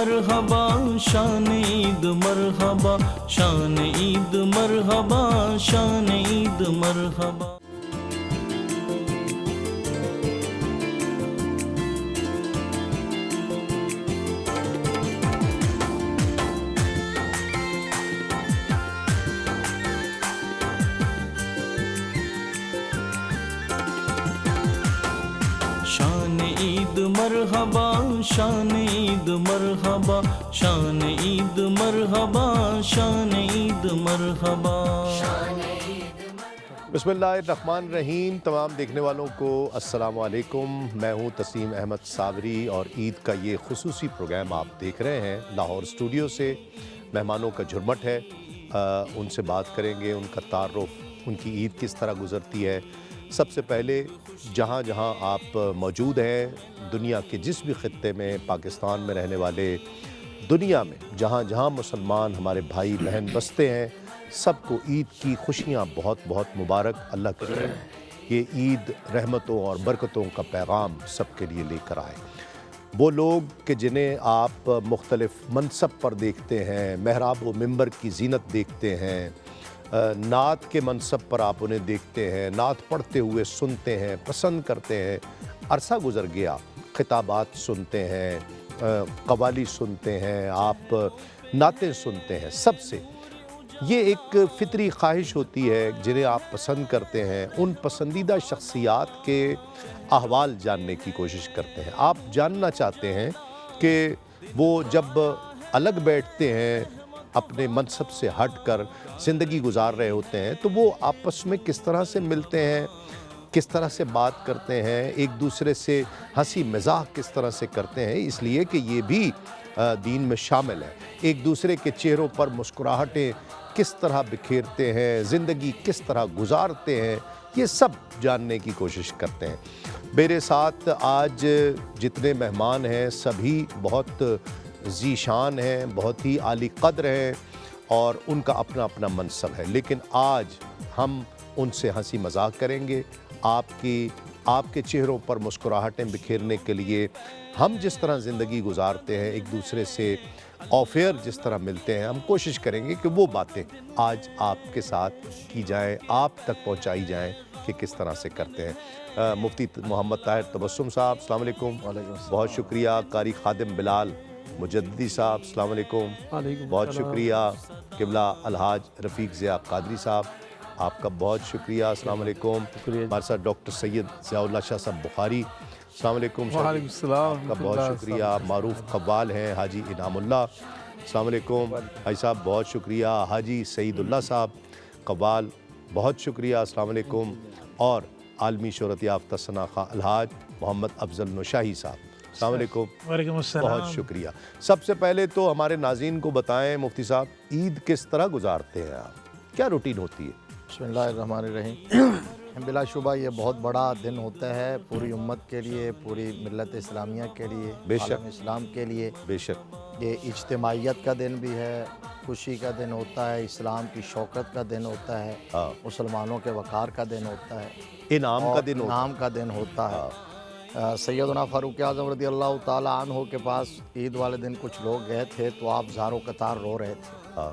مرحبا شان عید مرحبا شان عید مرحبا شان عید مرحبا. شان عید مرحبا شان عید مرحبا شان عید مرحبا شان عید مرحبا. بسم اللہ الرحمن الرحیم. تمام دیکھنے والوں کو السلام علیکم. میں ہوں تسیم احمد صابری اور عید کا یہ خصوصی پروگرام آپ دیکھ رہے ہیں لاہور اسٹوڈیو سے. مہمانوں کا جھرمٹ ہے, ان سے بات کریں گے, ان کا تعارف, ان کی عید کس طرح گزرتی ہے. سب سے پہلے جہاں جہاں آپ موجود ہیں دنیا کے جس بھی خطے میں, پاکستان میں رہنے والے, دنیا میں جہاں جہاں مسلمان ہمارے بھائی بہن بستے ہیں, سب کو عید کی خوشیاں بہت بہت مبارک. اللہ کرے یہ عید رحمتوں اور برکتوں کا پیغام سب کے لیے لے کر آئے. وہ لوگ کہ جنہیں آپ مختلف منصب پر دیکھتے ہیں, محراب و منبر کی زینت دیکھتے ہیں, نعت کے منصب پر آپ انہیں دیکھتے ہیں, نعت پڑھتے ہوئے سنتے ہیں, پسند کرتے ہیں. عرصہ گزر گیا, خطابات سنتے ہیں, قوالی سنتے ہیں, آپ نعتیں سنتے ہیں. سب سے یہ ایک فطری خواہش ہوتی ہے جنہیں آپ پسند کرتے ہیں, ان پسندیدہ شخصیات کے احوال جاننے کی کوشش کرتے ہیں. آپ جاننا چاہتے ہیں کہ وہ جب الگ بیٹھتے ہیں, اپنے منصب سے ہٹ کر زندگی گزار رہے ہوتے ہیں, تو وہ آپس میں کس طرح سے ملتے ہیں, کس طرح سے بات کرتے ہیں, ایک دوسرے سے ہنسی مزاح کس طرح سے کرتے ہیں. اس لیے کہ یہ بھی دین میں شامل ہے. ایک دوسرے کے چہروں پر مسکراہٹیں کس طرح بکھیرتے ہیں, زندگی کس طرح گزارتے ہیں, یہ سب جاننے کی کوشش کرتے ہیں. میرے ساتھ آج جتنے مہمان ہیں سبھی بہت ذی شان ہیں, بہت ہی عالی قدر ہیں اور ان کا اپنا اپنا منصب ہے. لیکن آج ہم ان سے ہنسی مذاق کریں گے. آپ کے چہروں پر مسکراہٹیں بکھیرنے کے لیے ہم جس طرح زندگی گزارتے ہیں, ایک دوسرے سے آف ایئر جس طرح ملتے ہیں, ہم کوشش کریں گے کہ وہ باتیں آج آپ کے ساتھ کی جائیں, آپ تک پہنچائی جائیں کہ کس طرح سے کرتے ہیں. مفتی محمد طاہر تبسم صاحب السلام علیکم. بہت شکریہ. قاری خادم بلال مجددی صاحب السلام علیکم. بہت شکریہ. قبلہ الحاج رفیق ضیاء قادری صاحب, آپ کا بہت شکریہ. السلام علیکم. ہمارے ساتھ ڈاکٹر سید ضیاء اللہ شاہ صاحب بخاری السلام علیکم. وعلیکم السلام. آپ کا بہت شکریہ. معروف قوال ہیں حاجی انعام اللہ السلام علیکم. حاجی صاحب بہت شکریہ. حاجی سعید اللہ صاحب قوال بہت شکریہ السلام علیکم. اور عالمی شہرت یافتہ ثنا خواں الحاج محمد افضل نوشاہی صاحب السلام علیکم. وعلیکم السلام. بہت شکریہ. سب سے پہلے تو ہمارے ناظرین کو بتائیں مفتی صاحب عید کس طرح گزارتے ہیں آپ, کیا روٹین ہوتی ہے؟ بسم اللہ الرحمن الرحیم. بلا شبہ یہ بہت بڑا دن ہوتا ہے پوری امت کے لیے, پوری ملت اسلامیہ کے لیے, بے شک, عالم اسلام کے لیے. بے شک. یہ اجتماعیت کا دن بھی ہے, خوشی کا دن ہوتا ہے, اسلام کی شوکت کا دن ہوتا ہے, مسلمانوں کے وقار کا دن ہوتا ہے, انعام کا دن ہوتا ہے. سیدنا فاروق اعظم رضی اللہ تعالیٰ عنہ کے پاس عید والے دن کچھ لوگ گئے تھے تو آپ زار و قطار رو رہے تھے.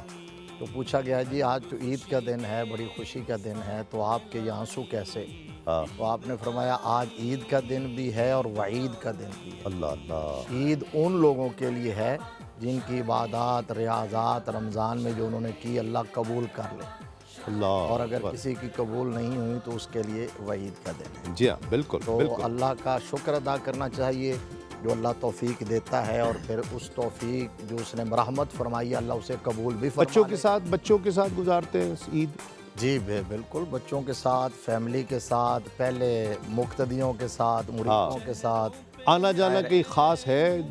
تو پوچھا گیا جی آج تو عید کا دن ہے, بڑی خوشی کا دن ہے, تو آپ کے یہ آنسو کیسے؟ تو آپ نے فرمایا آج عید کا دن بھی ہے اور وعید کا دن بھی ہے. اللہ اللہ. عید ان لوگوں کے لیے ہے جن کی عبادات ریاضات رمضان میں جو انہوں نے کی اللہ قبول کر لے, اور اگر کسی کی قبول نہیں ہوئی تو اس کے لیے وعید کا دن ہے. جی ہاں بالکل. تو اللہ کا شکر ادا کرنا چاہیے جو اللہ توفیق دیتا ہے, اور پھر اس توفیق جو اس نے مرحمت فرمائی اللہ اسے قبول بھی فرما لے. بچوں کے ساتھ گزارتے ہیں عید؟ جی بالکل, بچوں کے ساتھ, فیملی کے ساتھ, پہلے مقتدیوں کے ساتھ, مریدوں کے ساتھ. آنا جانا کی خاص ہے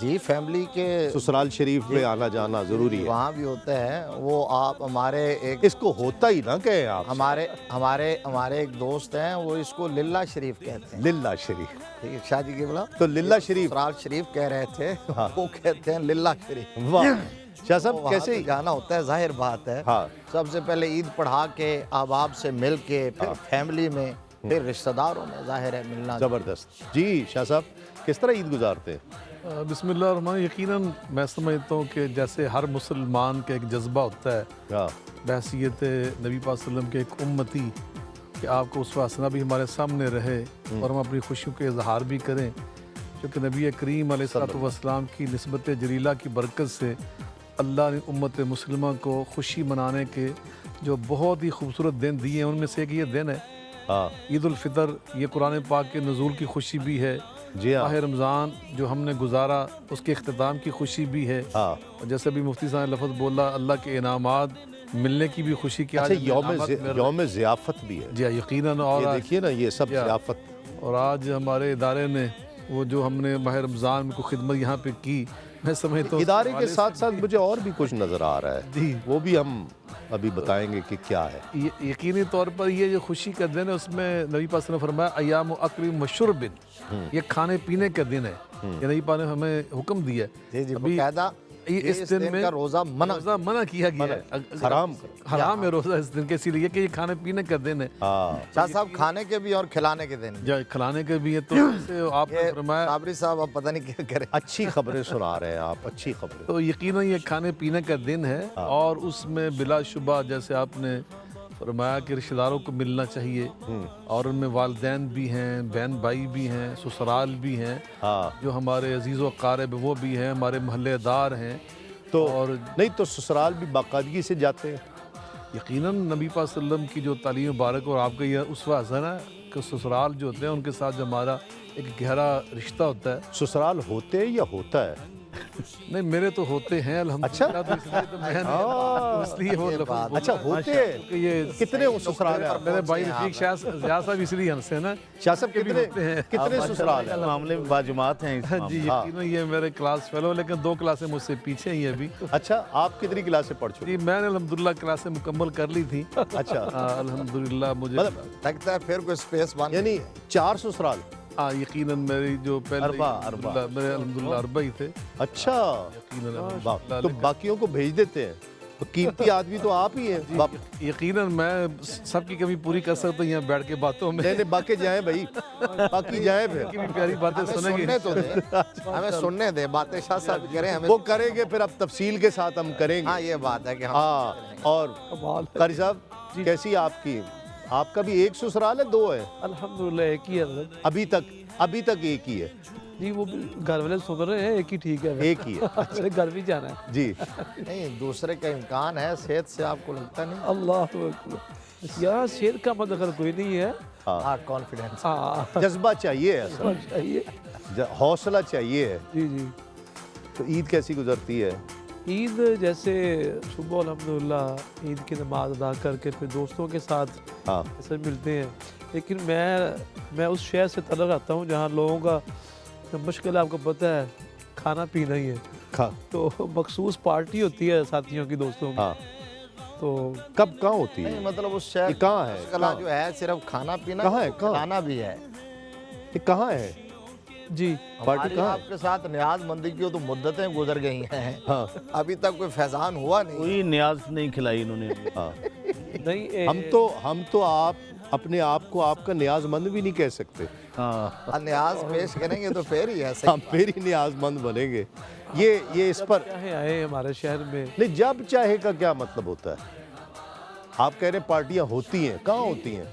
جی, فیملی کے سسرال شریف میں آنا جانا ضروری ہے. وہاں بھی ہوتے ہیں وہ. آپ ہمارے ایک اس کو ہوتا ہی نہ کہیں آپ. ہمارے ایک دوست ہیں وہ اس کو للہ شریف کہتے ہیں. للہ شریف, ٹھیک ہے شاہ جی کی بلا تو للہ شریف سسرال شریف کہہ رہے تھے, وہ کہتے ہیں للہ شریف. واہ شاہ صاحب کیسے جانا ہوتا ہے, ظاہر بات ہے. سب سے پہلے عید پڑھا کے احباب سے مل کے, پھر فیملی میں, پھر رشتہ داروں میں, ظاہر ہے ملنا. زبردست. جی شاہ صاحب کس طرح عید گزارتے ہیں؟ بسم اللہ الرحمن، یقیناً میں سمجھتا ہوں کہ جیسے ہر مسلمان کا ایک جذبہ ہوتا ہے ہاں بحیثیت نبی پاک صلی اللہ علیہ وسلم کے ایک امتی کہ آپ کو اسوہ حسنہ بھی ہمارے سامنے رہے اور ہم اپنی خوشیوں کے اظہار بھی کریں، کیونکہ نبی کریم علیہ الصلوۃ والسلام کی نسبت جلیلہ کی برکت سے اللہ نے امت مسلمہ کو خوشی منانے کے جو بہت ہی خوبصورت دن دیے ہیں، ان میں سے ایک یہ دن ہے ہاں عید الفطر۔ یہ قرآن پاک کے نزول کی خوشی بھی ہے، جی ہاں ماہ رمضان جو ہم نے گزارا اس کے اختتام کی خوشی بھی ہے، ہاں اور جیسے بھی مفتی صاحب نے لفظ بولا اللہ کے انعامات ملنے کی بھی خوشی کی، اچھا انعامات مل رہے ہیں۔ یوم ضیافت بھی ہے، جی ہاں یقیناً، اور یہ دیکھیے نا یہ سب کیا؟ ضیافت۔ اور آج ہمارے ادارے نے وہ جو ہم نے ماہ رمضان میں کوئی خدمت یہاں پہ کی، میں سمجھتا ہوں ادارے کے ساتھ ساتھ مجھے اور بھی کچھ نظر آ رہا ہے، جی وہ بھی ہم ابھی بتائیں گے کہ کیا ہے۔ یقینی طور پر یہ جو خوشی کا دن ہے اس میں نبی پاک صلی اللہ علیہ وسلم نے فرمایا ایام و اکرم و شرب، یہ کھانے پینے کا دن ہے، یہ نبی پاک نے ہمیں حکم دیا ہے۔ جی ابھی باقاعدہ اس دن میں کا روزہ منع منع کیا گیا ہے، حرام ہے روزہ اس دن کے، اسی لیے کہ یہ کھانے پینے کا دن ہے، ہاں شاہ صاحب کھانے کے بھی اور کھلانے کے دن۔ جو کھلانے کے بھی ہے، تو اس سے آپ نے فرمایا صابری صاحب اب پتہ نہیں کیا کریں۔ اچھی خبریں سنا رہے ہیں آپ، اچھی خبریں۔ تو یقیناً یہ کھانے پینے کا دن ہے، اور اس میں بلا شبہ جیسے آپ نے فرمایا کہ رشتہ داروں کو ملنا چاہیے، اور ان میں والدین بھی ہیں، بہن بھائی بھی ہیں، سسرال بھی ہیں، ہاں جو ہمارے عزیز و اقارب وہ بھی ہیں، ہمارے محلے دار ہیں، تو اور نہیں تو سسرال بھی باقاعدگی سے جاتے ہیں؟ یقیناً نبی پاک صلی اللہ علیہ وسلم کی جو تعلیم مبارک اور آپ کا یہ اسوہ حسنہ ہے کہ سسرال جو ہوتے ہیں ان کے ساتھ جو ہمارا ایک گہرا رشتہ ہوتا ہے۔ سسرال ہوتے ہیں یا ہوتا ہے؟ نہیں میرے تو ہوتے ہیں الحمدللہ، تو اس لیے تو میں نے اس لیے وہ لفظ بولا۔ اچھا ہوتے ہیں، کہ یہ کتنے سسرال ہیں؟ میرے بھائی رفیق شاہ صاحب اس لیے ہنسے نا، شاہ صاحب کتنے سسرال ہیں؟ معاملے میں باجماعت ہیں اس جی یقیناً یہ میرے کلاس فیلو، لیکن 2 کلاسیں مجھ سے پیچھے ہی ابھی۔ اچھا آپ کتنی کلاسیں پڑھ چکے؟ جی میں نے الحمدللہ کلاسیں مکمل کر لی تھی، اچھا الحمدللہ مجھے لگتا ہے پھر کوئی سپیس بن یعنی 4 سسرال؟ یقیناً میری جو پہلے اربع میرے الحمدللہ 4 ہی تھے اچھا یقیناً، تو باقیوں کو بھیج دیتے ہیں، تو قیمتی آدمی تو آپ ہی ہیں۔ یقیناً میں سب کی کمی پوری کر سکتا ہوں یہاں بیٹھ کے باتوں میں، نہیں باقی جائیں بھائی، باقی جائیں پھر کی بھی پیاری باتیں سنیں گے سننے تو دیں، ہمیں سننے دیں، باتیں شاہ صاحب کریں ہمیں۔ وہ کریں گے، پھر اب تفصیل کے ساتھ ہم کریں گے۔ ہاں یہ بات ہے کہ ہم ہاں اور قاری صاحب کیسی آپ کی؟ آپ کا بھی ایک سسرال ہے 2 ہے؟ الحمدللہ ایک ہی ہے ابھی تک ایک ہی ہے؟ جی، وہ گھر والے سن رہے ہیں ایک ہی ٹھیک ہے، ایک ہی ہے میرے گھر بھی جانا ہے۔ جی۔ نہیں دوسرے کا امکان ہے، صحت سے آپ کو لگتا نہیں؟ اللہ اکبر، یہاں شیر کا مدخل کوئی نہیں ہے، ہاں کانفیڈنس ہاں جذبہ چاہیے اصل، چاہیے۔ حوصلہ چاہیے ہے۔ جی جی، تو عید کیسی گزرتی ہے؟ عید جیسے صبح الحمدللہ عید کی نماز ادا کر کے پھر دوستوں کے ساتھ ہاں ایسے ملتے ہیں، لیکن میں اس شہر سے تعلق رکھتا ہوں جہاں لوگوں کا مشکل آپ کو پتہ ہے کھانا پینا ہی ہے، تو مخصوص پارٹی ہوتی ہے ساتھیوں کی، دوستوں کی، ہاں تو کہاں ہوتی نہیں ہے؟ مطلب اس شہر یہ کہاں ہے؟ کلا جو ہے صرف کھانا پینا کہاں ہے؟ کھلانا بھی ہے۔ یہ کہاں ہے جی پارٹی؟ ہماری کہاں آپ کے ساتھ نیاز مندی کی تو مدتیں گزر گئی ہیں، ہاں ابھی تک کوئی فیضان ہوا نہیں۔ کوئی نیاز نہیں کھلائی انہوں نے۔ ہاں نہیں، ہم تو آپ اپنے آپ کو آپ کا نیاز مند بھی نہیں کہہ سکتے، ہاں نیاز پیش کریں گے تو پھر ہی ہے ہم صحیح۔ پھر ہی نیاز مند بنیں گے۔ یہ اس پر چاہے آئے ہمارے شہر میں، نہیں، جب چاہے کا کیا مطلب ہوتا ہے؟ آپ کہہ رہے ہیں پارٹیاں ہوتی ہیں، کہاں ہوتی ہیں؟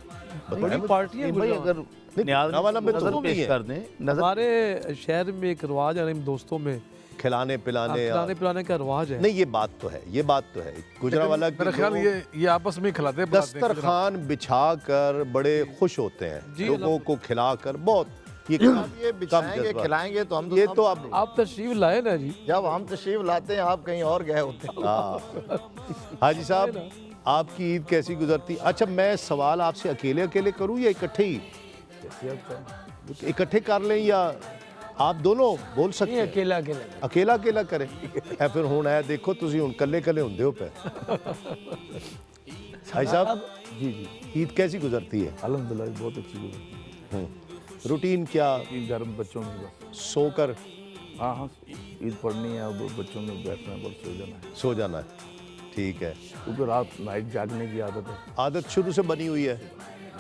بڑی پارٹیاں بھائی اگر نیاز والا میں تو نظر وہ بھی پیش ہے، کر دیں، نظر ہمارے شہر میں ایک رواج ہے دوستوں میں کھلانے پلانے کھلانے پلانے کا رواج ہے۔ نہیں یہ بات تو ہے، یہ بات تو ہے۔ گجرانوالہ کے میرا خیال یہ آپس میں کھلاتے پلاتے ہیں۔ دسترخوان بچھا کر بڑے خوش ہوتے ہیں، جی، لوگوں کو کھلا کر بہت یہ بچھائیں گے کھلائیں گے تو ہم یہ تو اب آپ تشریف لائے نا جی، جب ہم تشریف لاتے ہیں آپ کہیں اور گئے ہوتے ہیں۔ ہاں حاجی صاحب آپ کی عید کیسی گزرتی؟ اچھا میں سوال آپ سے اکیلے کروں یا اکٹھے ہی؟ اکٹھے کر لیں یا آپ دونوں بول سکتے ہیں؟ اکیلا کریں اے پھر ہونا ہے، دیکھو تسی ہن کلے ہوندے ہو پہ۔ حاجی صاحب جی جی عید کیسی گزرتی ہے؟ الحمدللہ بہت اچھی گزری، روٹین کیا؟ عید گھر میں بچوں میں بس، سو کر ہاں عید پڑھنی ہے، اب بچوں میں بیٹھنا ہے، بس سو جانا ہے، سو جانا ہے، ٹھیک ہے۔ کیونکہ رات نائٹ جاگنے کی عادت ہے۔ عادت شروع سے بنی ہوئی ہے؟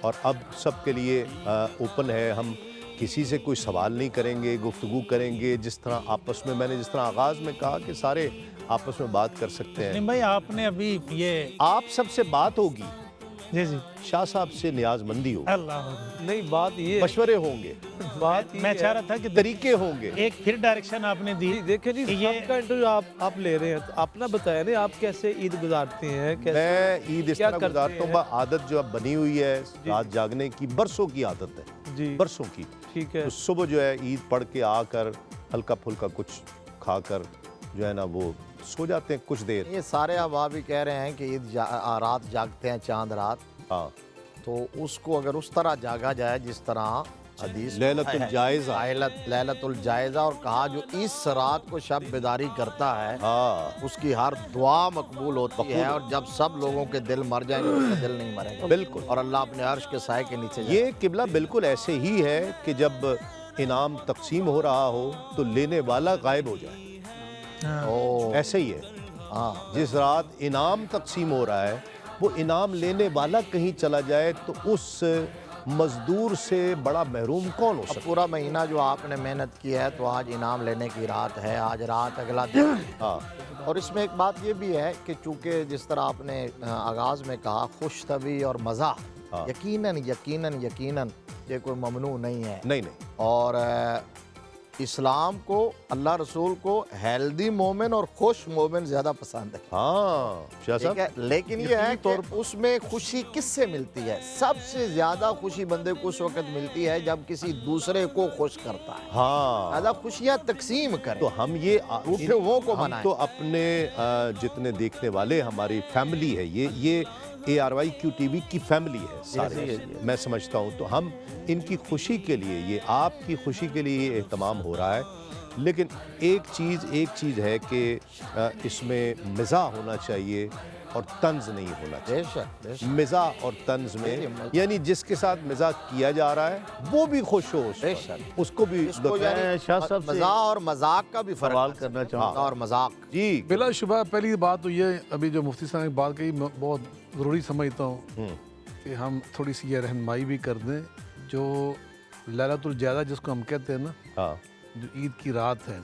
اور اب سب کے لیے اوپن ہے. ہم کسی سے کوئی سوال نہیں کریں گے, گفتگو کریں گے جس طرح آپس میں, میں نے جس طرح آغاز میں کہا کہ سارے آپس میں بات کر سکتے ہیں. تسلیم بھائی آپ نے ابھی یہ آپ سب سے بات ہوگی, جی جی شاہ صاحب سے نیاز مندی ہوگی, اللہ نہیں بات یہ مشورے ہوں گے, بات یہ میں ہے- چاہ رہا تھا کہ طریقے ہوں گے. ایک پھر ڈائریکشن آپ نے دی. جی دیکھیں جی, کہ یہ سب کا انٹرویو آپ لے رہے ہیں, تو اپنا بتایا نا آپ کیسے عید گزارتے ہیں, کیسے میں عید اس کیا طرح کرتے گزارتا ہوں, ہیں؟ عادت جو اب بنی ہوئی ہے رات جاگنے کی, برسوں کی عادت ہے, جی برسوں کی. ٹھیک ہے. تو صبح جو ہے عید پڑھ کے آ کر ہلکا پھلکا کچھ کھا کر جو ہے نا وہ سو جاتے ہیں کچھ دیر. یہ سارے احباب بھی کہہ رہے ہیں کہ عید رات جاگتے ہیں, چاند رات, ہاں, تو اس کو اگر اس طرح جاگا جائے جس طرح حدیث میں لیلۃ ہے، الجائزہ. لیلۃ الجائزہ, اور کہا جو اس رات کو شب بیداری کرتا ہے ہاں اس کی ہر دعا مقبول ہوتی ہے, اور جب سب لوگوں کے دل مر جائیں گے اس کا دل نہیں مرے گا, بالکل. اور اللہ اپنے عرش کے سائے کے نیچے جائے. یہ قبلہ بالکل ایسے ہی ہے کہ جب انعام تقسیم ہو رہا ہو تو لینے والا غائب ہو جائے, او ایسے ہی ہے. ہاں, جس رات انعام تقسیم ہو رہا ہے وہ انعام لینے والا کہیں چلا جائے تو اس مزدور سے بڑا محروم کون ہو اب سکتا. پورا مہینہ جو آپ نے محنت کی ہے تو آج انعام لینے کی رات ہے, آج رات اگلا دن. ہاں, اور اس میں ایک بات یہ بھی ہے کہ چونکہ جس طرح آپ نے آغاز میں کہا خوش طبی اور مزاح, ہاں. یقیناً یقیناً یقیناً یہ کوئی ممنوع نہیں ہے, نہیں نہیں, اور اسلام کو, اللہ رسول کو ہیلدی مومن اور خوش مومن زیادہ پسند ہے. ہاں شاہ ٹھیک ہے, صاحب, لیکن یہ ہے کہ اس میں خوشی کس سے ملتی ہے؟ سب سے زیادہ خوشی بندے کو اس وقت ملتی ہے جب کسی دوسرے کو خوش کرتا ہے. ہاں, زیادہ خوشیاں تقسیم کرے, تو ہم یہ روٹھے وہ کو ہم منائیں. تو اپنے جتنے دیکھنے والے ہماری فیملی ہے, یہ ARYQ TV کی فیملی ہے سارے, میں سمجھتا ہوں. تو ہم ان کی خوشی کے لیے, یہ آپ کی خوشی کے لیے یہ اہتمام ہو رہا ہے. لیکن ایک چیز ہے کہ اس میں مزاح ہونا چاہیے اور طنز نہیں ہونا چاہیے. بے شک, بے شک. مزاح اور طنز میں یعنی جس کے ساتھ مزاح کیا جا رہا ہے وہ بھی خوش ہو, بے شک. اس کو بھی اس کو یعنی شاہ صاحب سے مزاح اور مذاق کا بھی فرق سوال ہے. کرنا چاہوں مزاح اور مذاق. جی بلا شبہ پہلی بات تو یہ, ابھی جو مفتی صاحب نے بات کہی میں بہت ضروری سمجھتا ہوں کہ ہم تھوڑی سی یہ رہنمائی بھی کر دیں. جو لیلۃ الجائزہ جس کو ہم کہتے ہیں نا, ہاں, جو عید کی رات ہے,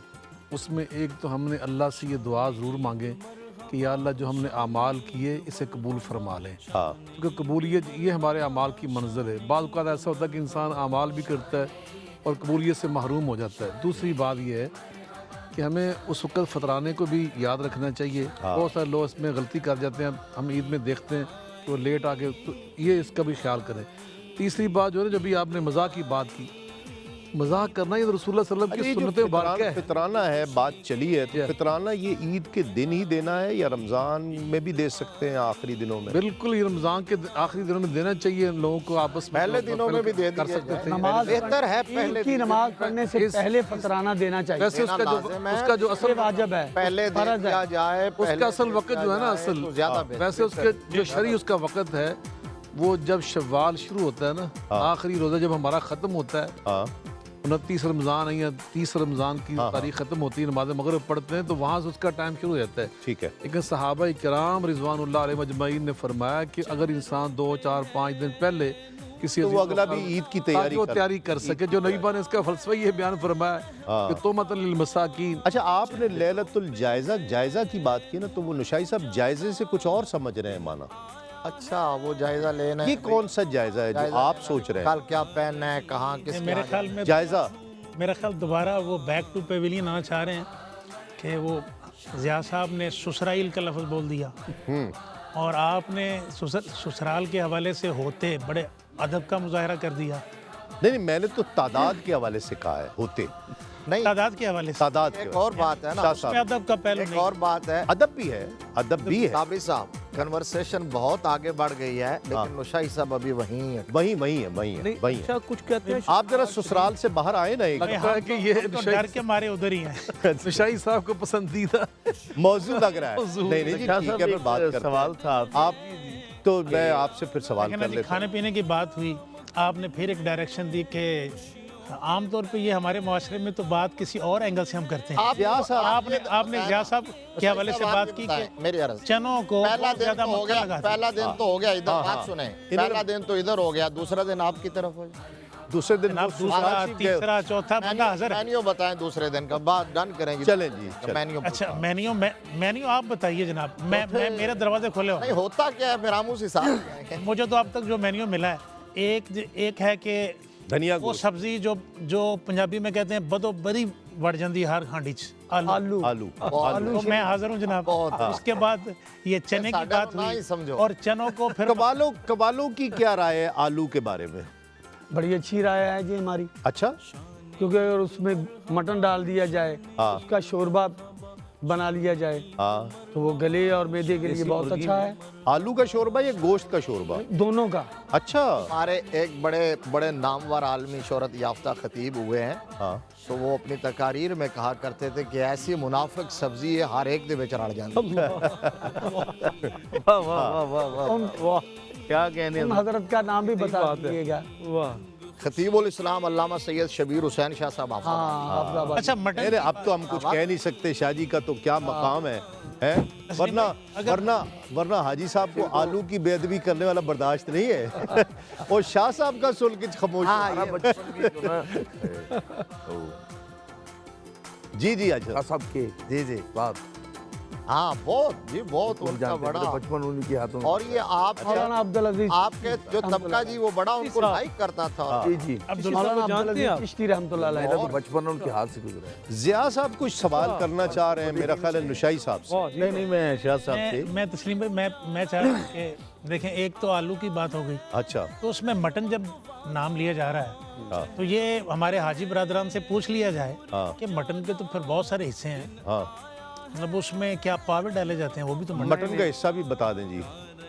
اس میں ایک تو ہم نے اللہ سے یہ دعا ضرور مانگے کہ یا اللہ جو ہم نے اعمال کیے اسے قبول فرما لیں, ہاں, کیونکہ قبولیت یہ ہمارے اعمال کی منزل ہے. بعض اوقات ایسا ہوتا ہے کہ انسان اعمال بھی کرتا ہے اور قبولیت سے محروم ہو جاتا ہے. دوسری بات یہ ہے کہ ہمیں اس وقت فطرانے کو بھی یاد رکھنا چاہیے. بہت سارے لوگ اس میں غلطی کر جاتے ہیں, ہم عید میں دیکھتے ہیں کہ وہ لیٹ آ کے, تو یہ اس کا بھی خیال کریں. تیسری بات جو ہے, جو بھی آپ نے مذاق کی بات کی, مذاق کرنا یہ رسول اللہ صلی اللہ علیہ وسلم کی سنت مبارکہ ہے. فطرانہ ہے, بات چلی ہے, تو فطرانہ یہ عید کے دن ہی دینا ہے یا رمضان میں بھی دے سکتے ہیں آخری دنوں میں؟ بالکل یہ رمضان کے آخری دنوں میں دینا چاہیے لوگوں کو, آپس میں پہلے دنوں میں بھی دے کر دیا سکتے جائے. تھے. نماز بہتر ہے پہلے عید کی نماز پڑھنے سے پہلے فطرانہ دینا چاہیے. ویسے اس کا جو اصل یہ واجب ہے, پہلے دے فرض ہے. دیا جائے, اس کا اصل وقت جو ہے نا, اصل ویسے اس کے جو شرعی اس کا وقت ہے وہ جب شوال شروع ہوتا ہے نا, آخری روزہ جب ہمارا ختم ہوتا ہے, 29 رمضان ہے یا 30 رمضان کی تاریخ ختم ہوتی ہے, نماز مغرب پڑھتے ہیں, تو وہاں سے اس کا ٹائم شروع ہو جاتا ہے. ٹھیک ہے, لیکن صحابہ کرام رضوان اللہ علیہ مجمعین نے فرمایا کہ اگر انسان 2 4 5 دن پہلے کسی تو وہ اگلا بھی عید کی تیاری کر سکے. جو نبی پاک نے اس کا فلسفہ یہ بیان فرمایا کہ تومۃ للمساکین. اچھا, آپ نے لیلۃ الجائزہ جائزہ کی بات کی نا, تو وہ نشائی صاحب جائزے سے کچھ اور سمجھ رہے ہیں مانا. اچھا, وہ جائزہ لینا یہ کون سا جائزہ ہے جو آپ سوچ رہے ہیں؟ کل کیا پہننا ہے, کہاں, کس میرے خیال میں جائزہ میرا خیال دوبارہ وہ بیک ٹو پیویلین آنا چاہ رہے ہیں کہ وہ ضیاء صاحب نے سسرائیل کا لفظ بول دیا, اور آپ نے سسرال کے حوالے سے ہوتے بڑے ادب کا مظاہرہ کر دیا. نہیں, میں نے تو تعداد کے حوالے سے کہا ہے, ہوتے نہیں, تعداد کے حوالے سے تعداد کے ایک اور بات ہے نا, شاہ اس میں صاحب, ادب کا پہلو ایک نہیں. اور بات ہے. ادب بھی ہے, ادب بھی ہے, صابری صاحب, کنورسیشن بہت آگے بڑھ گئی ہے, لیکن نشائی صاحب ابھی وہیں ہیں. وہیں ہے. اچھا کچھ کہتے ہیں آپ ذرا سسرال سے باہر آئے نا, ایک لگتا ہے کہ یہ تو ڈر کے مارے ادھر ہی ہیں. نشائی صاحب کو پسندیدہ موضوع لگ رہا ہے. نہیں جی, ٹھیک ہے, پھر بات کرتے ہیں. سوال تھا آپ تو میں آپ سے پھر سوال کر لیتا کھانے پینے کی بات ہوئی, آپ نے پھر ایک ڈائریکشن دی کہ عام طور پہ یہ ہمارے معاشرے میں تو بات کسی اور اینگل سے ہم کرتے ہیں. آپ نے ضیاء صاحب کے حوالے سے بات کی کہ میری عرض چنوں کو پہلا زیادہ دن تو ہو مکہ گیا، لگاتے پہلا دن تو ہو گیا، ادھر بات سنیں، پہلا دن تو ادھر ہو گیا، دوسرا دن آپ کی طرف ہو گیا. دوسرے دن جناب. دوسرا تیسرا چوتھا بندہ حاضر ہے. مینیو بتائیں دوسرے دن کا، بات ڈن کریں گے. چلیں جی چلیں. مینیو اچھا مینیو آپ بتائیے جناب. میں میرے دروازے کھلے نہیں ہو. ہوتا کیا ہے فراموش حساب. مجھے تو اب تک جو مینیو ملا ہے ایک ہے کہ دھنیا وہ گوشت، سبزی جو پنجابی میں کہتے ہیں بدو بری وڑ جاندی ہر ہانڈی چ آلو. آلو تو میں حاضر ہوں جناب. اس کے بعد یہ چنے کی بات ہوئی اور چنوں کو پھر کبالوں کی کیا رائے ہے آلو کے بارے میں؟ بڑی اچھی رائے ہے جی ہماری، اچھا کیونکہ اگر اس میں مٹن ڈال دیا جائے، اس کا شوربہ بنا لیا جائے ہاں، تو وہ گلے اور معدے کے لیے بہت اچھا ہے. آلو کا شوربہ یا گوشت کا شوربہ؟ دونوں کا. اچھا ہمارے ایک بڑے نامور عالمی شہرت یافتہ خطیب ہوئے ہیں، ہاں تو وہ اپنی تقاریر میں کہا کرتے تھے کہ ایسی منافق سبزی ہے ہر ایک دے وچ رل جاندی. کیا کہنے ان حضرت کا نام بھی بتا دیجیے گا. خطیب الاسلام علامہ سید شبیر حسین شاہ صاحب آپ. ہاں اچھا مٹن ارے اب تو ہم کچھ کہہ نہیں سکتے، شاہ جی کا تو کیا مقام ہے. ورنہ حاجی صاحب کو آلو کی بے ادبی کرنے والا برداشت نہیں ہے. اور شاہ صاحب کا سن کے خاموش. جی جی اچھا سب کے جی بات ہاں بہت ان کا بڑا بچپن ان کے ہاتھوں. اور یہ مولانا عبدالعزیز آپ کے جو طبقہ جی وہ بڑا ان کو لائک کرتا تھا. جی مولانا عبدالعزیز چشتی رحمۃ اللہ علیہ. تو بچپن ان کے ہاتھ سے گزرا ہے. ضیاء صاحب کچھ سوال کرنا چاہ رہے ہیں میرا خیال ہے نشائی صاحب سے. نہیں میں شاہ صاحب سے میں تسلیم بھائی میں چاہ رہا ہوں کہ دیکھیں ایک تو آلو کی بات ہو گئی، اچھا تو اس میں مٹن جب نام لیا جا رہا ہے تو یہ ہمارے حاجی برادران سے پوچھ لیا جائے کہ مٹن کے تو پھر بہت سارے حصے ہیں، ہاں مطلب اس میں کیا پاور ڈالے جاتے ہیں وہ بھی تو مٹن کا حصہ بھی بتا دیں جی.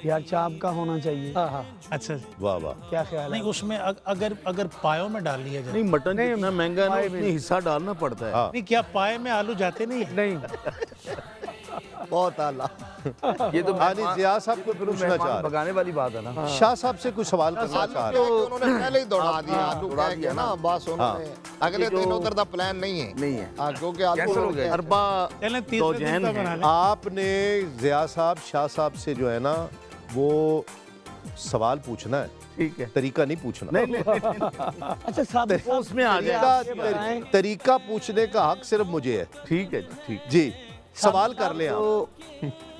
یار چاپ کا ہونا چاہیے. اچھا واہ واہ. کیا خیال ہے؟ نہیں اس میں اگر پایوں میں ڈال لیا جائے نہیں مٹن اتنا مہنگا ہے نا، اس میں حصہ ڈالنا پڑتا ہے. نہیں کیا پائے میں آلو جاتے نہیں ہیں؟ نہیں بہت اعلیٰ. یہ تو ضیاء صاحب کو پوچھنا چاہ رہے بگانے والی بات ہے نا. ہیں. شاہ صاحب سے کچھ سوال کرنا چاہ رہے ہیں. انہوں نے پہلے ہی دوڑا دیا آلو کہہ کے نا، بس انہوں نے اگلے دن ادھر دا پلان نہیں ہے کیونکہ کیسے ہو آلو گئے؟ اربا چلیں تیسرے زوجین دن کا بنا ہیں. لیں. آپ نے ضیاء صاحب شاہ صاحب سے جو ہے نا وہ سوال پوچھنا ہے، ٹھیک ہے. طریقہ نہیں پوچھنا. اچھا صاحب اس میں آ جائے. طریقہ پوچھنے کا حق صرف مجھے ہے. ٹھیک ہے جی ٹھیک. جی سوال کر لیں آپ. تو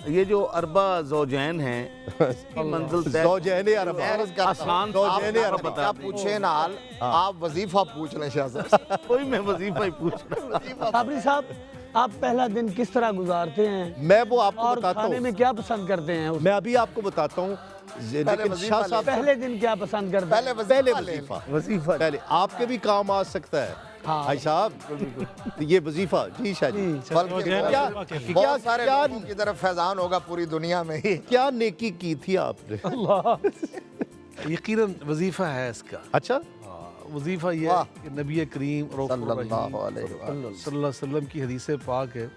یہ جو اربا زوجین ہیں اس کی منزل طے زوجین اربا. آسان زوجین آپ اربا. کیا پوچھے نال، آپ وظیفہ پوچھ لیں شاہ صاحب. کوئی میں وظیفہ ہی پوچھ رہا ہوں. صابری صاحب آپ پہلا دن کس طرح گزارتے ہیں میں وہ آپ کو اور بتاتا کھانے میں ہوں. کیا پسند کرتے ہیں؟ میں ابھی آپ کو بتاتا ہوں. لیکن شاہ صاحب پہلے دن کیا پسند کرتے ہیں؟ پہلے وظیفہ وظیفہ پہلے آپ کے بھی کام آ سکتا ہے بھائی صاحب. یہ وظیفہ جی شاہ جی بہت سارے لوگوں کی طرف فیضان ہوگا پوری دنیا میں ہی. کیا نیکی کی تھی آپ نے؟ یقیناً وظیفہ ہے اس کا. اچھا وظیفہ یہ ہے کہ نبی کریم صلی اللہ علیہ وسلم صلی اللہ علیہ وسلم کی حدیث پاک ہے،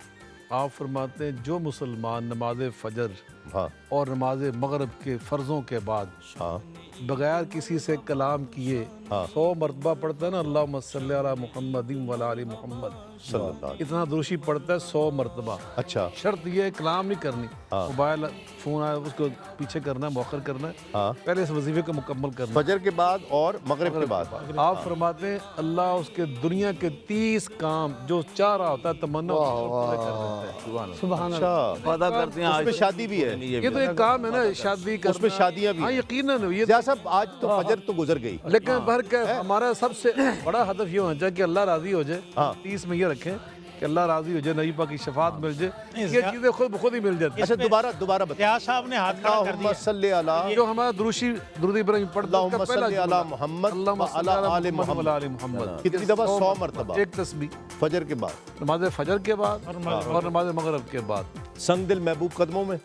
آپ فرماتے ہیں جو مسلمان نماز فجر ہاں اور نماز مغرب کے فرضوں کے بعد ہاں بغیر کسی سے کلام کیے 100 مرتبہ پڑھتا ہے نا اللہم صلی علی محمد وعلی آل محمد، صلی اللہ علیہ. اتنا دروشی پڑھتا ہے 100 مرتبہ. اچھا شرط یہ ہے کلام نہیں کرنی، موبائل فون آیا اس کو پیچھے کرنا ہے، مؤخر کرنا ہے، ہاں پہلے اس وظیفے کو مکمل کرنا ہے. فجر کے بعد اور مغرب کے بعد. آپ فرماتے ہیں اللہ اس کے دنیا کے 30 کام جو چاہ رہا ہوتا ہے تمنا ہوتی ہے وہ پورے کر دیتا ہے. سبحان اللہ. اچھا وعدہ کرتے ہیں اس آج میں شادی بھی ہے. یہ تو ایک کام ہے نا شادی کرنا. اس میں شادیاں بھی ہاں ہیں. یقیناً یہ ضیاء صاحب آج تو فجر تو گزر گئی، لیکن بہرکیف ہمارا سب سے بڑا ہدف یہ ہونا چاہیے کہ اللہ راضی ہو جائے. 30 میں یہ رکھیں کہ اللہ راضی ہو جائے، نبی پاک کی شفاعت مل جائے، یہ چیزیں خود بخود ہی مل جاتی ہیں. اچھا دوبارہ بتائیں. ضیاء صاحب نے ہاتھ کھڑا کر اللہم دیا. صلی علی جو ہمارا درود ابراہیم پڑھتا ہے اللہم صلی علی محمد اللہم صلی وعلی آل علی محمد محمد. وعلی آل محمد کتنی دفعہ؟ 100 مرتبہ. ایک تسبیح فجر کے بعد، نماز فجر کے بعد اور نماز مغرب کے بعد. سنگ دل محبوب قدموں میں.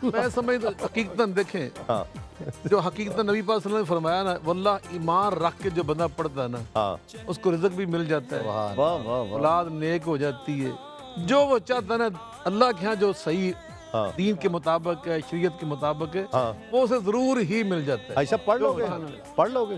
میں سمجھتا حقیقتاً دیکھیں ہاں جو حقیقتاً نبی پاک صلی اللہ علیہ وسلم نے فرمایا نا، واللہ ایمان رکھ کے جو بندہ پڑھتا ہے نا ہاں اس کو رزق بھی مل جاتا ہے، واہ واہ واہ. اولاد نیک ہو جاتی ہے، جو وہ چاہتا ہے نا اللہ کے ہاں جو صحیح ہاں دین کے مطابق ہے، شریعت کے مطابق ہے، ہاں. وہ اسے ضرور ہی مل جاتا ہے. ایسا پڑھ لو گے؟ پڑھ لو گے؟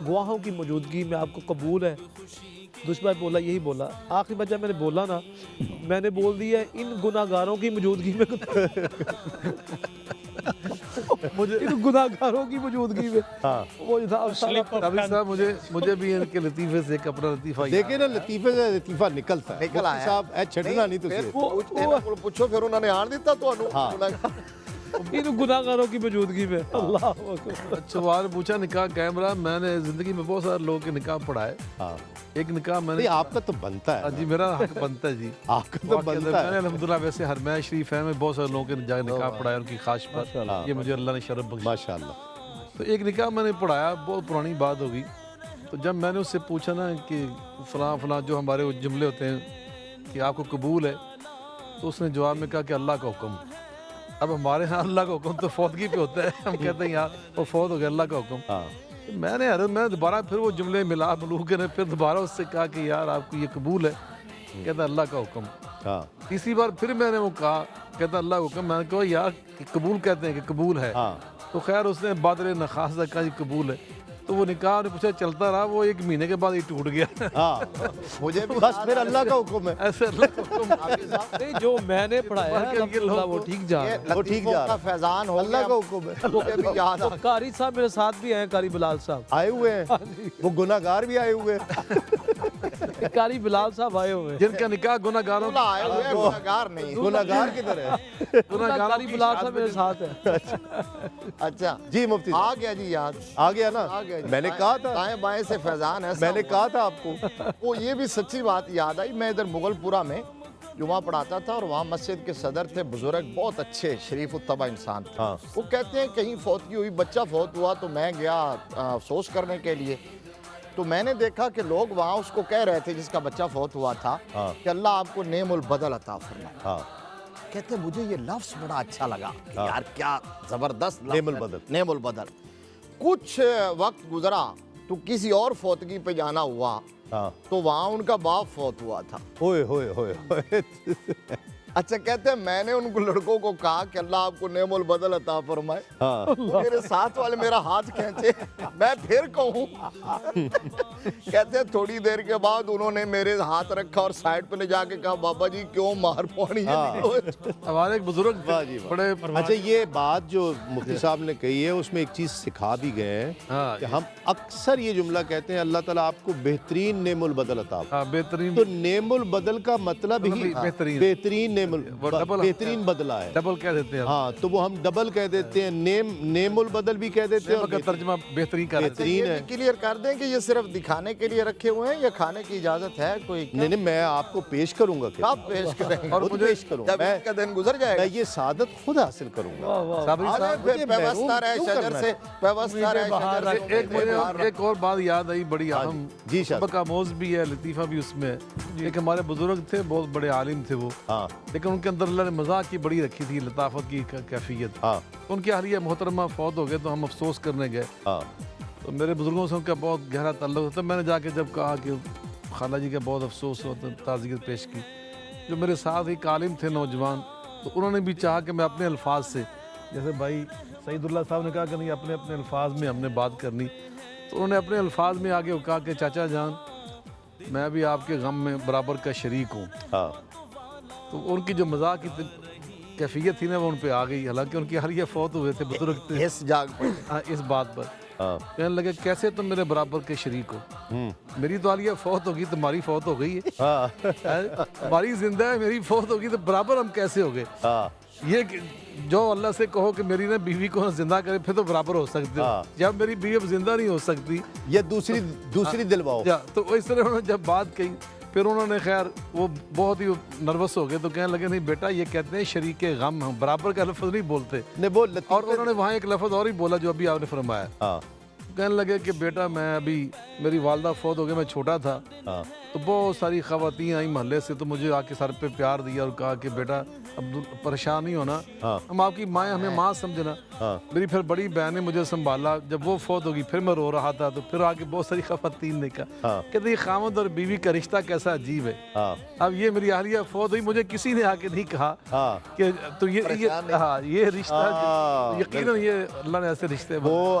گواہوں کی موجودگی میں آپ کو قبول ہے؟ دوسری بار بولا یہی بولا. آخری بار جب میں نے بولا نا میں نے بول دیا ان گناہ گاروں کی موجودگی میں مجھے ان گناہ گاروں کی موجودگی میں وہ جو تھا قاضی صاحب مجھے بھی ان کے لطیفے سے ایک اپنا لطیفہ دیکھیں نا لطیفے سے لطیفہ نکلتا ہے. نکل آیا. صاحب اے چھڑنا نہیں تسی. پوچھو پھر انہوں نے آن دیتا تو ان گناہ گاروں کی موجودگی میں. اللہ اکبر. اچھا سوال پوچھا نکاح کیمرہ. میں نے زندگی میں بہت سارے لوگوں کے نکاح پڑھائے. ایک نکاح میں نے آپ کا تو بنتا ہے. جی میرا حق بنتا ہے جی. آپ کا تو بنتا ہے. میں نے الحمدللہ ویسے حرمین شریف ہے میں بہت سارے لوگوں کے نکاح پڑھائے ان کی خواہش پر. یہ مجھے اللہ نے شرف بخشا. ماشاءاللہ. تو ایک نکاح میں نے پڑھایا, بہت پرانی بات ہوگی. تو جب میں نے اس سے پوچھا نا کہ فلاں فلاں جو ہمارے وہ جملے ہوتے ہیں کہ آپ کو قبول ہے, تو اس نے جواب میں کہا کہ اللہ کا حکم. اب ہمارے ہاں اللہ کا حکم تو فوتگی پہ ہوتا ہے. ہم کہتے ہیں یار وہ فوت ہو گیا اللہ کا حکم. میں نے دوبارہ پھر وہ جملے ملا ملو کے نے پھر دوبارہ اس سے کہا کہ یار آپ کو یہ قبول ہے؟ کہتا اللہ کا حکم. تیسری بار پھر میں نے وہ کہا, کہتا اللہ کا حکم. میں نے کہا یار قبول کہتے ہیں کہ قبول ہے. تو خیر اس نے بادر نخاس کہا جی قبول ہے. تو وہ نکاح نے پوچھا چلتا رہا, وہ ایک مہینے کے بعد ہی ٹوٹ گیا. مجھے بس پھر اللہ کا حکم ہے. ایسے اللہ کا حکم. نہیں جو میں نے پڑھایا الحمدللہ وہ ٹھیک جا رہا ہے. وہ ٹھیک جا رہا ہے. فیضان ہو اللہ کا حکم ہے. قاری صاحب میرے ساتھ بھی ہیں, قاری بلال صاحب آئے ہوئے ہیں. وہ گناہ گار بھی آئے ہوئے ہیں. قاری بلال صاحب آئے ہوئے ہیں جن کا نکاح گناہ گاروں گناہ گار نہیں. گناہ گار کدھر ہے؟ قاری بلال صاحب میرے ساتھ ہیں. اچھا جی مفتی آ گیا جی یاد. آ گیا نا. میں نے کہا تھا دائیں بائیں سے فیضان ہے. میں نے کہا تھا آپ کو. وہ یہ بھی سچی بات یاد آئی. میں ادھر مغل پورہ میں جمعہ پڑھاتا تھا اور وہاں مسجد کے صدر تھے بزرگ, بہت اچھے شریف الطبع انسان تھے. وہ کہتے ہیں کہیں فوتگی ہوئی, بچہ فوت ہوا تو میں گیا افسوس کرنے کے لیے. تو میں نے دیکھا کہ لوگ وہاں اس کو کہہ رہے تھے جس کا بچہ فوت ہوا تھا کہ اللہ آپ کو نعم البدل عطا فرمائے. کہتے مجھے یہ لفظ بڑا اچھا لگا کہ یار کیا زبردست نعم البدل. نعم البدل. کچھ وقت گزرا تو کسی اور فوتگی پہ جانا ہوا تو وہاں ان کا باپ فوت ہوا تھا. ہوئے ہوئے ہوئے ہوئے. اچھا کہتے ہیں میں نے ان کو لڑکوں کو کہا کہ اللہ آپ کو نعم البدل عطا فرمائے. میرے ساتھ والے میرا ہاتھ کھینچے, میں پھر کہوں. کہتے ہیں تھوڑی دیر کے بعد انہوں نے میرے ہاتھ رکھا اور سائڈ پہ لے جا کے کہا بابا جی کیوں مار پڑی ہے. ہمارے ایک بزرگ بڑے. اچھا یہ بات جو مفتی صاحب نے کہی ہے اس میں ایک چیز سکھا بھی گئے ہیں کہ ہم اکثر یہ جملہ کہتے ہیں اللہ تعالیٰ آپ کو بہترین نعم البدل عطا فرمائے. بہترین. تو نعم البدل کا مطلب ہی بہترین بہترین بدلہ ہے. ڈبل کہہ دیتے ہیں. ہاں تو وہ ہم ڈبل کہہ دیتے ہیں, نعم البدل بھی کہہ دیتے ہیں. اور ترجمہ بہترین کا بہترین ہے. کلیئر کر دیں کہ یہ صرف دکھانے کے لیے رکھے ہوئے ہیں یا کھانے کی اجازت ہے کوئی؟ نہیں میں آپ کو پیش کروں گا. آپ پیش کریں اور مجھے پیش کروں گا. جب کا دن گزر جائے میں یہ سعادت خود حاصل کروں گا. ایک اور بات یاد آئی بڑی اہم, سبق آموز بھی ہے, لطیفہ بھی اس میں. ایک ہمارے بزرگ تھے, بہت بڑے عالم تھے وہ, لیکن ان کے اندر اللہ نے مزاح کی بڑی رکھی تھی, لطافت کی کیفیت. ان کی اہلیہ محترمہ فوت ہو گئے تو ہم افسوس کرنے گئے. تو میرے بزرگوں سے ان کا بہت گہرا تعلق ہوتا. میں نے جا کے جب کہا کہ خالہ جی کا بہت افسوس ہوا, تعزیت پیش کی. جو میرے ساتھ ایک عالم تھے نوجوان, تو انہوں نے بھی چاہا کہ میں اپنے الفاظ سے, جیسے بھائی سعید اللہ صاحب نے کہا کہ نہیں اپنے اپنے الفاظ میں ہم نے بات کرنی, تو انہوں نے اپنے الفاظ میں آگے کہا کہ چاچا جان میں بھی آپ کے غم میں برابر کا شریک ہوں. تو ان کی جو مزاح کی کیفیت تھی نا وہ ان پہ آ گئی. حالانکہ ان کی حالیہ فوت ہوئے تھے, بزرگ تھے, اس بات پر کہنے لگے کیسے تم میرے برابر کے شریک ہو, میری تو حالیہ فوت ہوگی, تمہاری فوت ہو گئی ہے, تمہاری زندہ ہے, میری فوت ہوگی, تو برابر ہم کیسے ہو گئے. یہ جو اللہ سے کہو کہ میری نے بیوی کو زندہ کرے پھر تو برابر ہو سکتے ہو, جب میری بیوی اب زندہ نہیں ہو سکتی یا دوسری دلواؤ. تو اس طرح انہوں نے جب بات کہی, پھر انہوں نے خیر وہ بہت ہی نروس ہو گئے, تو کہنے لگے نہیں بیٹا یہ کہتے ہیں شریک غم, ہم برابر کا لفظ نہیں بولتے. اور انہوں نے وہاں ایک لفظ اور ہی بولا جو ابھی آپ نے فرمایا. کہنے لگے کہ بیٹا میں ابھی میری والدہ فوت ہو گئی, میں چھوٹا تھا, تو بہت ساری خواتین آئی محلے سے, تو مجھے آ کے سر پہ پیار دیا اور کہا کہ بیٹا اب پریشان نہیں ہونا, ہم آپ کی ماں, ہمیں ماں سمجھنا. میری پھر بڑی بہن نے مجھے سنبھالا, جب وہ فوت ہوگی پھر میں رو رہا تھا, تو پھر آگے بہت ساری خواتین نے کہا کہ یہ خامد اور بیوی کا رشتہ کیسا عجیب ہے. اب یہ میری اہلیہ فوت ہوئی, مجھے کسی نے آ کے نہیں کہا کہ تو یہ رشتہ, یقیناً یہ اللہ نے ایسے رشتے. وہ